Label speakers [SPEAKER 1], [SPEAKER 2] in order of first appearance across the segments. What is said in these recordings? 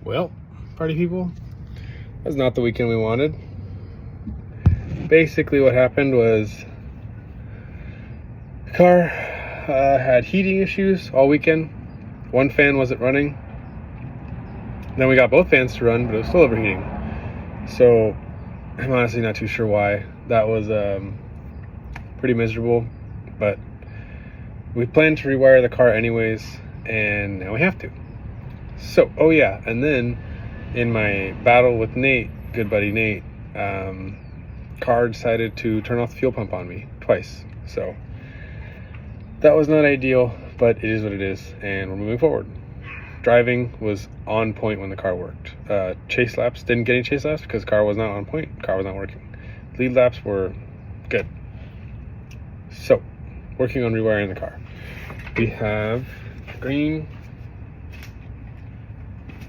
[SPEAKER 1] Well, party people, that's not the weekend we wanted. Basically what happened was the car had heating issues all weekend. One fan wasn't running. Then we got both fans to run, but it was still overheating. So I'm honestly not too sure why. That was pretty miserable, but we planned to rewire the car anyways, and now we have to. So, oh yeah, and then in my battle with Nate, good buddy Nate, car decided to turn off the fuel pump on me twice. So that was not ideal, but it is what it is, and we're moving forward. Driving was on point when the car worked. Chase laps, didn't get any chase laps because the car was not on point, the car was not working. Lead laps were good. So, working on rewiring the car. We have green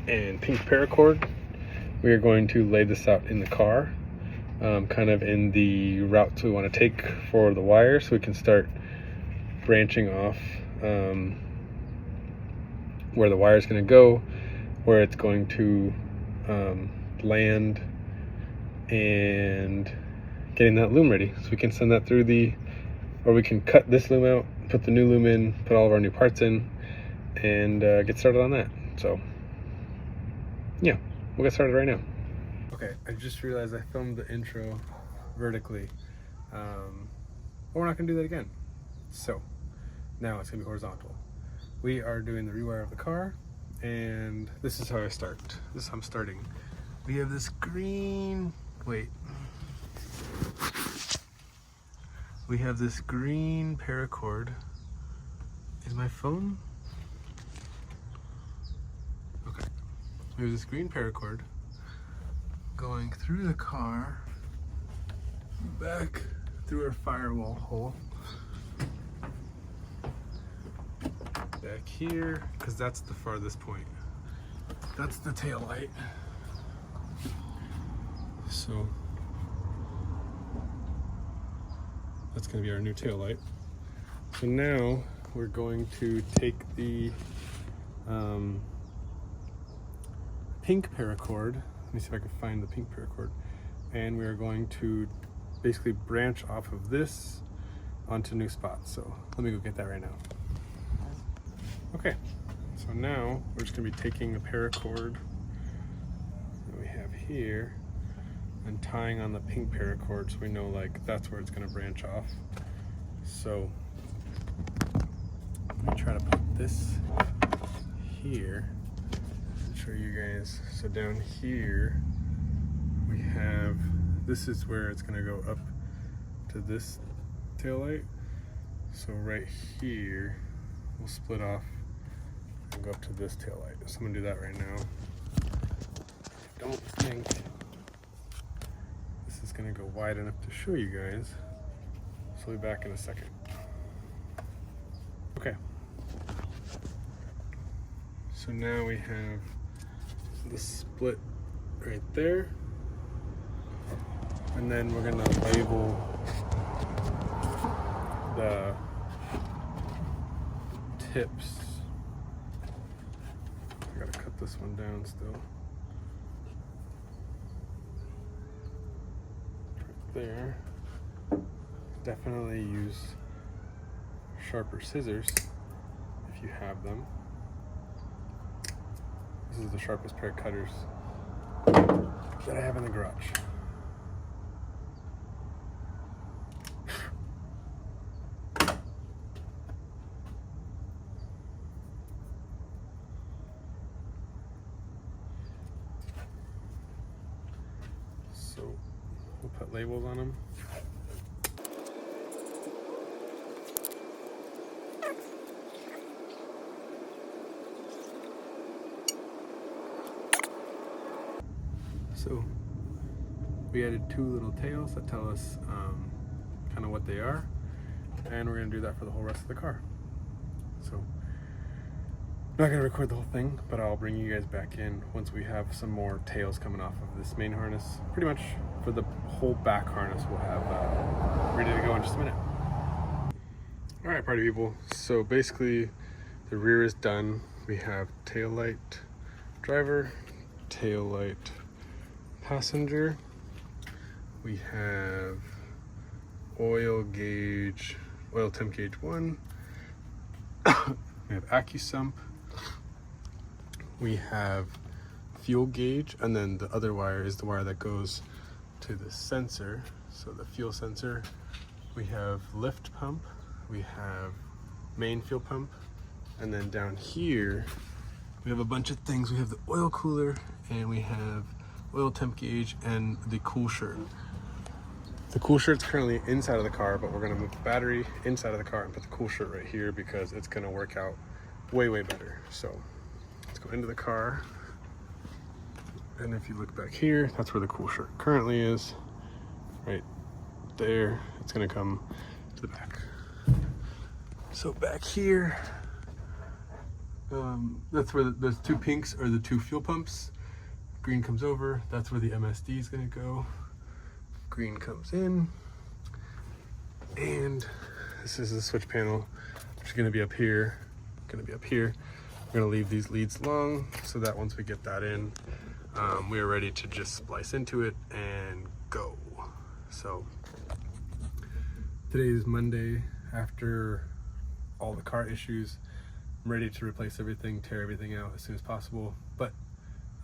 [SPEAKER 1] and pink paracord. We are going to lay this out in the car, kind of in the routes we want to take for the wire, so we can start branching off where the wire is going to go, where it's going to land, and getting that loom ready so we can send that through or we can cut this loom out, put the new loom in, put all of our new parts in, and get started on that. So yeah, we'll get started right now. Okay, I just realized I filmed the intro vertically, but we're not gonna do that again. So now it's gonna be horizontal. We are doing the rewire of the car, and this is how I start. This is how I'm starting. We have this green, we have this green paracord. Is my phone? Okay. We have this green paracord going through the car, back through our firewall hole, back here, because that's the farthest point. That's the tail light. So that's going to be our new tail light. So now we're going to take the pink paracord. Let me see if I can find the pink paracord. And we are going to basically branch off of this onto new spots. So let me go get that right now. Okay, so now we're just going to be taking a paracord that we have here and tying on the pink paracord so we know like that's where it's going to branch off. So I'm going to try to put this here and show you guys. So down here we have, this is where it's going to go up to this tail light. So right here we'll split off and go up to this tail light. So I'm going to do that right now. I don't think this is going to go wide enough to show you guys, so I'll be back in a second. Okay, so now we have the split right there, and then we're going to label the tips. I gotta cut this one down still. There. Definitely use sharper scissors if you have them. This is the sharpest pair of cutters that I have in the garage. So we'll put labels on them. So we added two little tails that tell us kind of what they are, and we're going to do that for the whole rest of the car. So I'm not going to record the whole thing, but I'll bring you guys back in once we have some more tails coming off of this main harness. Pretty much for the whole back harness we'll have ready to go in just a minute. All right, party people, so basically the rear is done. We have tail light driver, tail light passenger. We have oil gauge, oil temp gauge 1. We have AccuSump. We have fuel gauge, and then the other wire is the wire that goes to the sensor, so the fuel sensor. We have lift pump, we have main fuel pump, and then down here we have a bunch of things. We have the oil cooler, and we have oil temp gauge and the cool shirt. The cool shirt's currently inside of the car, but we're gonna move the battery inside of the car and put the cool shirt right here because it's gonna work out way better. So let's go into the car, and if you look back here, that's where the cool shirt currently is, right there. It's gonna come to the back. So back here, that's where those two pinks are the two fuel pumps. Green comes over, that's where the MSD is gonna go. Green comes in, and this is the switch panel, which is gonna be up here, We're gonna leave these leads long so that once we get that in, we are ready to just splice into it and go. So today is Monday. After all the car issues, I'm ready to replace everything, tear everything out as soon as possible, but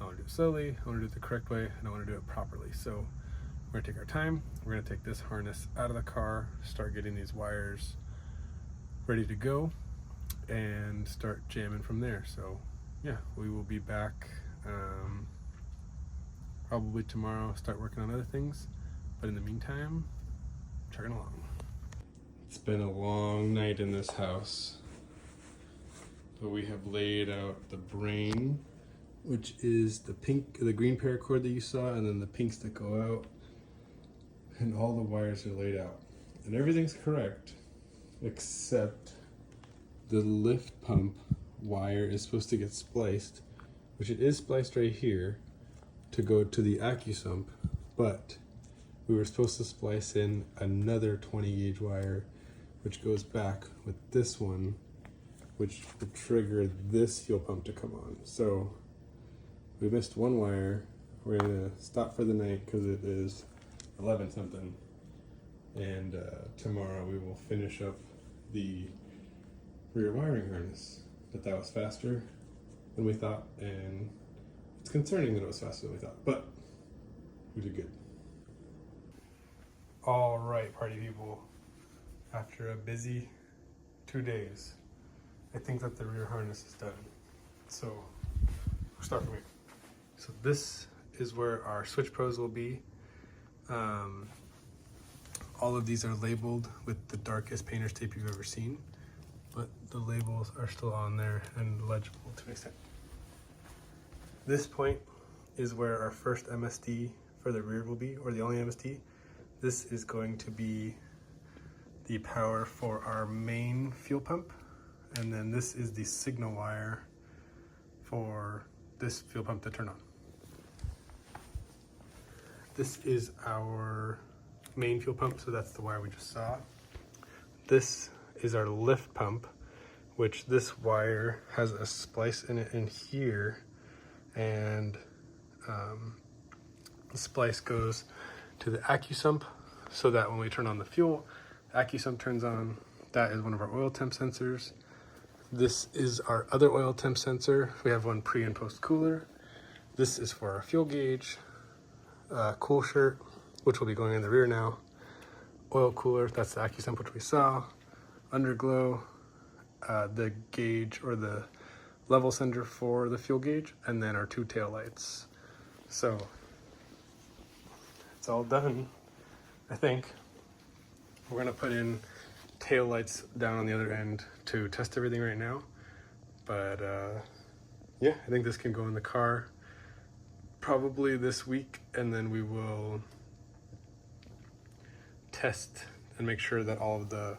[SPEAKER 1] I want to do it slowly, I want to do it the correct way, and I want to do it properly. So we're gonna take our time. We're gonna take this harness out of the car, start getting these wires ready to go, and start jamming from there. So yeah, we will be back probably tomorrow, start working on other things, but in the meantime, chugging along. It's been a long night in this house, but we have laid out the brain, which is the green paracord that you saw, and then the pinks that go out, and all the wires are laid out, and everything's correct except the lift pump wire is supposed to get spliced, which it is spliced right here to go to the AccuSump, but we were supposed to splice in another 20 gauge wire which goes back with this one, which will trigger this fuel pump to come on. So we missed one wire. We're gonna stop for the night because it is 11 something, and tomorrow we will finish up the rear wiring harness. But that was faster than we thought, and it's concerning that it was faster than we thought, but we did good. All right, party people, after a busy 2 days, I think that the rear harness is done. So we'll start from here. So this is where our switch pros will be. All of these are labeled with the darkest painter's tape you've ever seen, but the labels are still on there and legible to an extent. This point is where our first MSD for the rear will be, or the only MSD. This is going to be the power for our main fuel pump, and then this is the signal wire for this fuel pump to turn on. This is our main fuel pump, so that's the wire we just saw. This is our lift pump, which this wire has a splice in it in here, and the splice goes to the AccuSump so that when we turn on the fuel, the AccuSump turns on. That is one of our oil temp sensors. This is our other oil temp sensor. We have one pre and post cooler. This is for our fuel gauge, cool shirt, which will be going in the rear now. Oil cooler, that's the AccuSump which we saw. Underglow, the gauge or the level sender for the fuel gauge, and then our two tail lights. So it's all done, I think. We're gonna put in tail lights down on the other end to test everything right now. But yeah, I think this can go in the car probably this week, and then we will test and make sure that all of the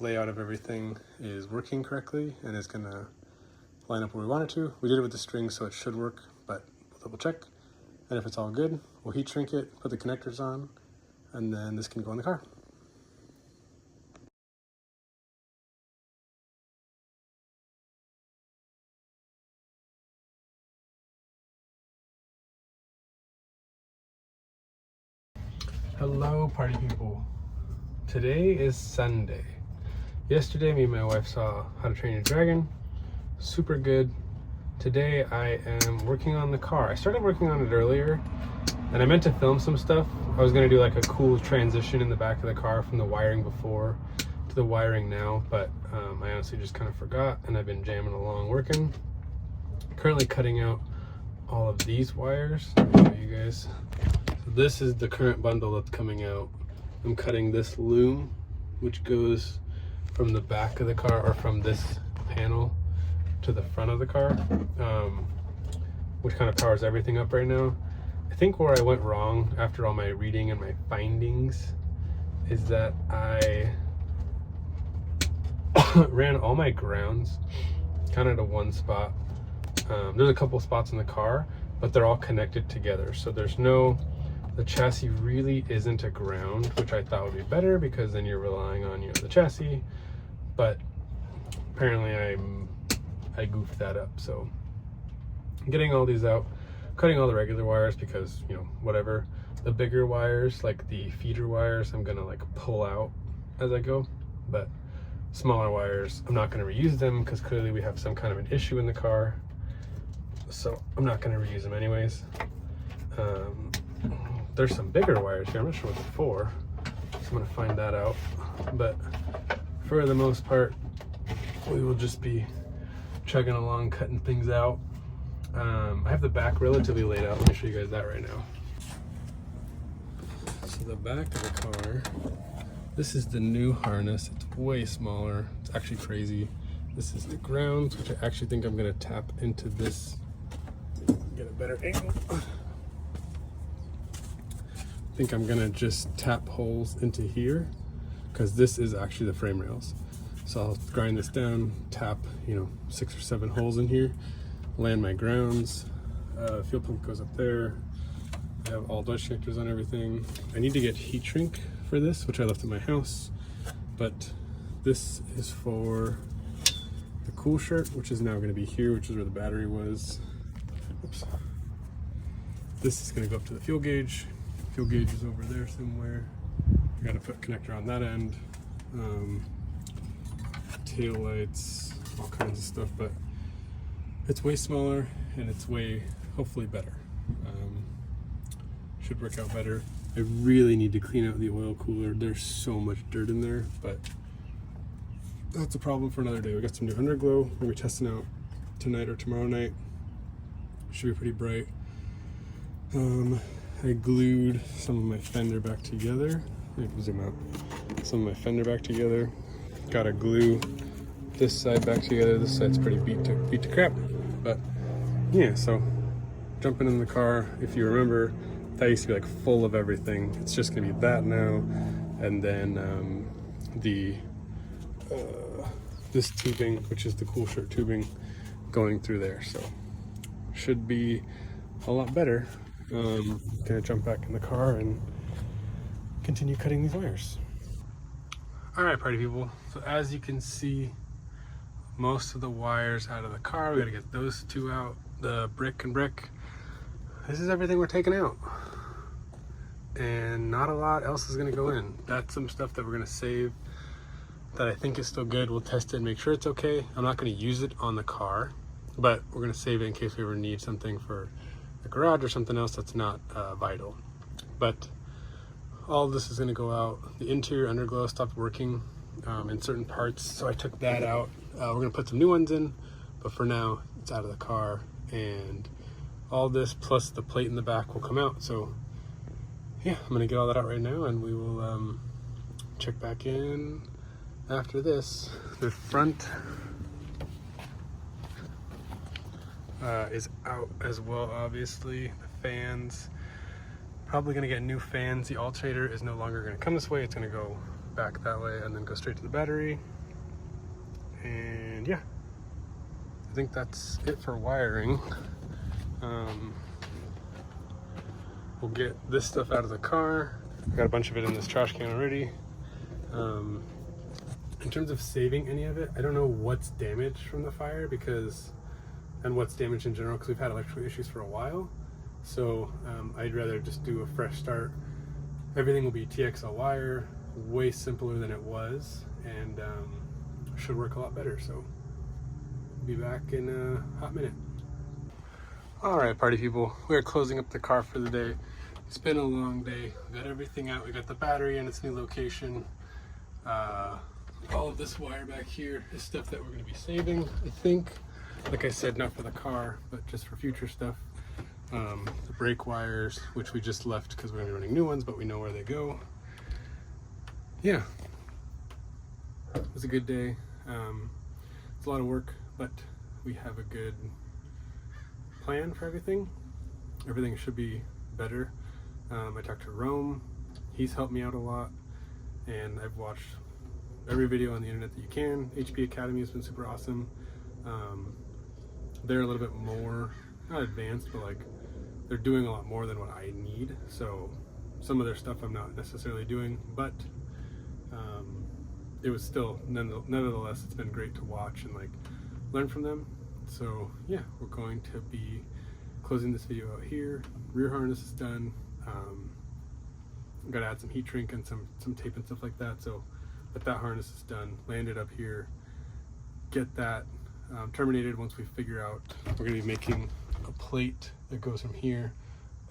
[SPEAKER 1] layout of everything is working correctly and is gonna line up where we want it to. We did it with the string, so it should work, but we'll double check. And if it's all good, we'll heat shrink it, put the connectors on, and then this can go in the car. Hello, party people. Today is Sunday. Yesterday, me and my wife saw How to Train Your Dragon. Super good. Today, I am working on the car. I started working on it earlier, and I meant to film some stuff. I was gonna do like a cool transition in the back of the car from the wiring before to the wiring now, but I honestly just kind of forgot, and I've been jamming along working. Currently cutting out all of these wires. Let me show you guys. So this is the current bundle that's coming out. I'm cutting this loom, which goes from the back of the car, or from this panel to the front of the car, which kind of powers everything up right now. I think where I went wrong after all my reading and my findings is that I ran all my grounds kind of to one spot. There's a couple spots in the car, but they're all connected together. So there's no, the chassis really isn't a ground, which I thought would be better because then you're relying on, you know, the chassis. But apparently I goofed that up. So I'm getting all these out, cutting all the regular wires because, you know, whatever. The bigger wires, like the feeder wires, I'm gonna like pull out as I go. But smaller wires, I'm not gonna reuse them because clearly we have some kind of an issue in the car. So I'm not going to reuse them anyways. There's some bigger wires here. I'm not sure what they're for, so I'm going to find that out. But for the most part, we will just be chugging along, cutting things out. I have the back relatively laid out. Let me show you guys that right now. So the back of the car, this is the new harness. It's way smaller. It's actually crazy. This is the grounds, which I actually think I'm going to tap into this. Get a better angle. I think I'm gonna just tap holes into here because this is actually the frame rails. So I'll grind this down, tap, you know, 6 or 7 holes in here, land my grounds. Fuel pump goes up there. I have all dust connectors on everything. I need to get heat shrink for this, which I left at my house, but this is for the cool shirt, which is now going to be here, which is where the battery was. Oops. This is going to go up to the fuel gauge. Fuel gauge is over there somewhere. I got to put a connector on that end. Tail lights, all kinds of stuff, but it's way smaller and it's way, hopefully, better. Should work out better. I really need to clean out the oil cooler. There's so much dirt in there, but that's a problem for another day. We got some new underglow. We're gonna be testing out tonight or tomorrow night. Should be pretty bright. I glued some of my fender back together. Let me zoom out. Some of my fender back together. Gotta glue this side back together. This side's pretty beat to crap. But yeah, so jumping in the car. If you remember, that used to be like full of everything. It's just gonna be that now, and then this tubing, which is the cool shirt tubing, going through there. So should be a lot better. Gonna jump back in the car and continue cutting these wires. All right, party people. So as you can see, most of the wires out of the car. We gotta get those two out, the brick and brick. This is everything we're taking out. And not a lot else is gonna go in. That's some stuff that we're gonna save that I think is still good. We'll test it and make sure it's okay. I'm not gonna use it on the car, but we're gonna save it in case we ever need something for the garage or something else that's not vital. But all of this is gonna go out. The interior underglow stopped working in certain parts, so I took that out. We're gonna put some new ones in, but for now, it's out of the car. And all this plus the plate in the back will come out. So yeah, I'm gonna get all that out right now, and we will check back in after this. The front is out as well, obviously. The fans, probably gonna get new fans. The alternator is no longer gonna come this way. It's gonna go back that way and then go straight to the battery. And yeah, I think that's it for wiring. We'll get this stuff out of the car. I got a bunch of it in this trash can already. In terms of saving any of it, I don't know what's damaged from the fire and what's damaged in general, because we've had electrical issues for a while. So I'd rather just do a fresh start Everything will be TXL wire, way simpler than it was, and should work a lot better. So be back in a hot minute. All right, party people, we are closing up the car for the day. It's been a long day. We got everything out. We got the battery in its new location. All of this wire back here is stuff that we're going to be saving, I think. Like I said, not for the car, but just for future stuff. The brake wires, which we just left because we're going to be running new ones, but we know where they go. Yeah, it was a good day. It's a lot of work, but we have a good plan for everything. Everything should be better. I talked to Rome. He's helped me out a lot, and I've watched every video on the internet that you can. HP Academy has been super awesome. They're a little bit more, not advanced, but like they're doing a lot more than what I need. So some of their stuff I'm not necessarily doing, but it was still, nonetheless, it's been great to watch and like learn from them. So yeah, we're going to be closing this video out here. Rear harness is done. I've got to add some heat shrink and some tape and stuff like that. So, but that harness is done. Landed up here. Get that terminated once we figure out. We're going to be making a plate that goes from here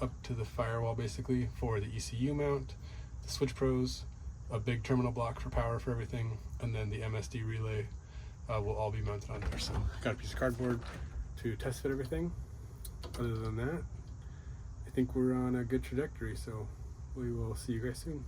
[SPEAKER 1] up to the firewall, basically, for the ECU mount, the switch pros, a big terminal block for power for everything, and then the MSD relay will all be mounted on there. So, got a piece of cardboard to test fit everything. Other than that, I think we're on a good trajectory, so we will see you guys soon.